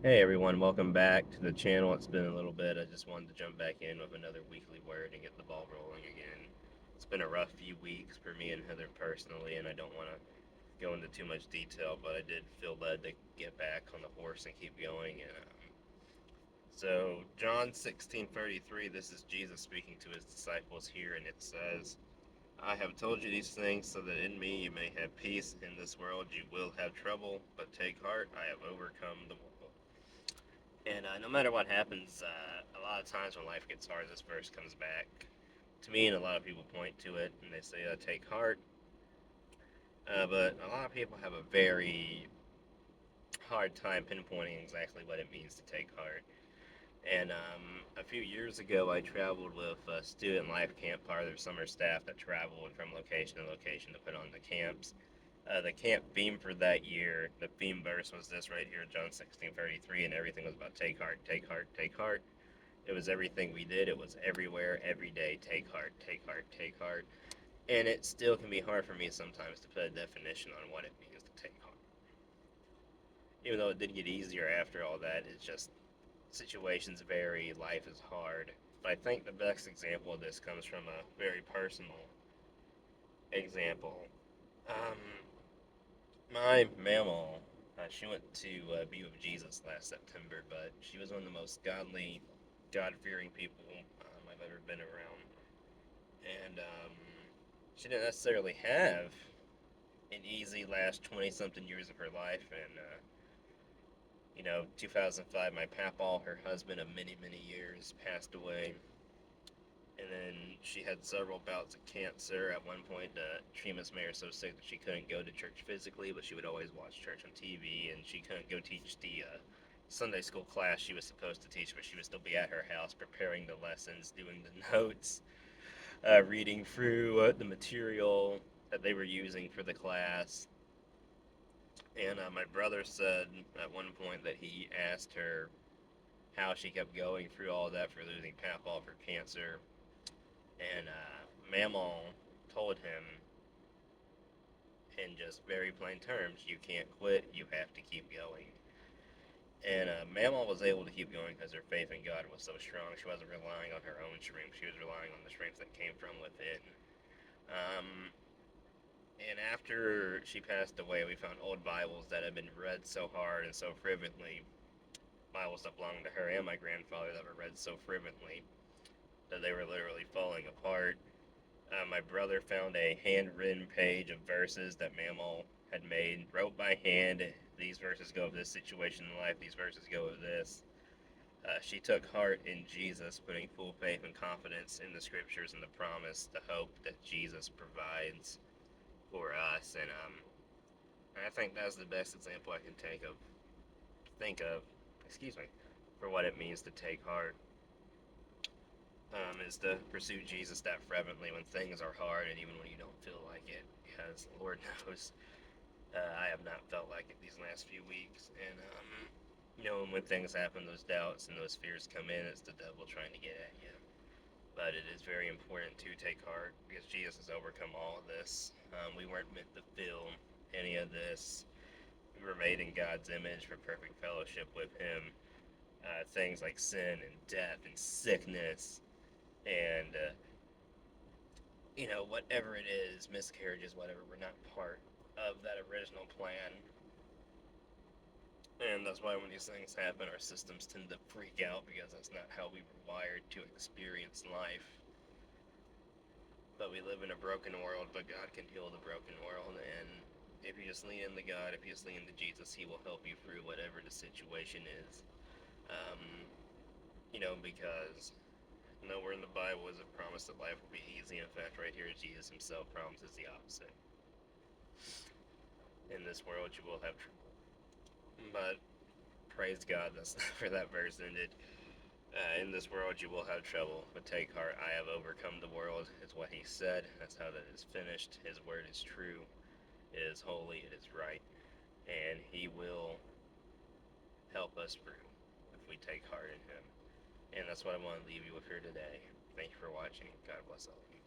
Hey everyone, welcome back to the channel. It's been a little bit. I just wanted to jump back in with another weekly word and get the ball rolling again. It's been a rough few weeks for me and Heather personally, and I don't want to go into too much detail, but I did feel led to get back on the horse and keep going. So, John 16:33, this is Jesus speaking to his disciples here, and it says, I have told you these things so that in me you may have peace. In this world you will have trouble, but take heart, I have overcome the world. And no matter what happens, a lot of times when life gets hard, this verse comes back to me, and a lot of people point to it and they say, "Take heart." But a lot of people have a very hard time pinpointing exactly what it means to take heart. And a few years ago, I traveled with a student life camp, part of their summer staff that traveled from location to location to put on the camps. The camp theme for that year, the theme verse was this right here, John 16:33, and everything was about take heart, take heart, take heart. It was everything we did. It was everywhere, every day. Take heart, take heart, take heart. And it still can be hard for me sometimes to put a definition on what it means to take heart. Even though it did get easier after all that, it's just situations vary, life is hard. But I think the best example of this comes from a very personal example. Um, my mamaw, she went to be with Jesus last September, but she was one of the most godly, God fearing people I've ever been around. And she didn't necessarily have an easy last 20 something years of her life. And 2005, my papaw, her husband of many, many years, passed away. And then she had several bouts of cancer. At one point, Tremas made her so sick that she couldn't go to church physically, but she would always watch church on TV. And she couldn't go teach the Sunday school class she was supposed to teach, but she would still be at her house preparing the lessons, doing the notes, reading through the material that they were using for the class. And my brother said at one point that he asked her how she kept going through all that for losing Papaw for cancer. And Mamaw told him in just very plain terms, you can't quit, you have to keep going. And Mamaw was able to keep going because her faith in God was so strong. She wasn't relying on her own strength, she was relying on the strength that came from within. Um, And after she passed away, we found old Bibles that had been read so hard and so fervently, Bibles that belonged to her and my grandfather that were read so fervently that they were literally falling apart. My brother found a handwritten page of verses that Mamaw had made, wrote by hand. These verses go with this situation in life, these verses go with this. She took heart in Jesus, putting full faith and confidence in the scriptures and the promise, the hope that Jesus provides for us. And I think that's the best example I can think of, excuse me, for what it means to take heart. Is to pursue Jesus that fervently when things are hard and even when you don't feel like it, because Lord knows I have not felt like it these last few weeks. And when things happen, those doubts and those fears come in, it's the devil trying to get at you. But it is very important to take heart because Jesus has overcome all of this. We weren't meant to feel any of this. We were made in God's image for perfect fellowship with Him. Things like sin and death and sickness and whatever it is, miscarriages, whatever, we're not part of that original plan. And that's why when these things happen, our systems tend to freak out because that's not how we were wired to experience life. But we live in a broken world, but God can heal the broken world. And if you just lean into God, if you just lean into Jesus, He will help you through whatever the situation is. Um, because nowhere in the Bible is it promised that life will be easy. In fact, right here, Jesus Himself promises the opposite. In this world, you will have trouble. But praise God, that's not where that verse ended. In this world, you will have trouble, but take heart. I have overcome the world. It's what He said. That's how that is finished. His word is true. It is holy. It is right. And He will help us through if we take heart in Him. And that's what I want to leave you with here today. Thank you for watching. God bless all of you.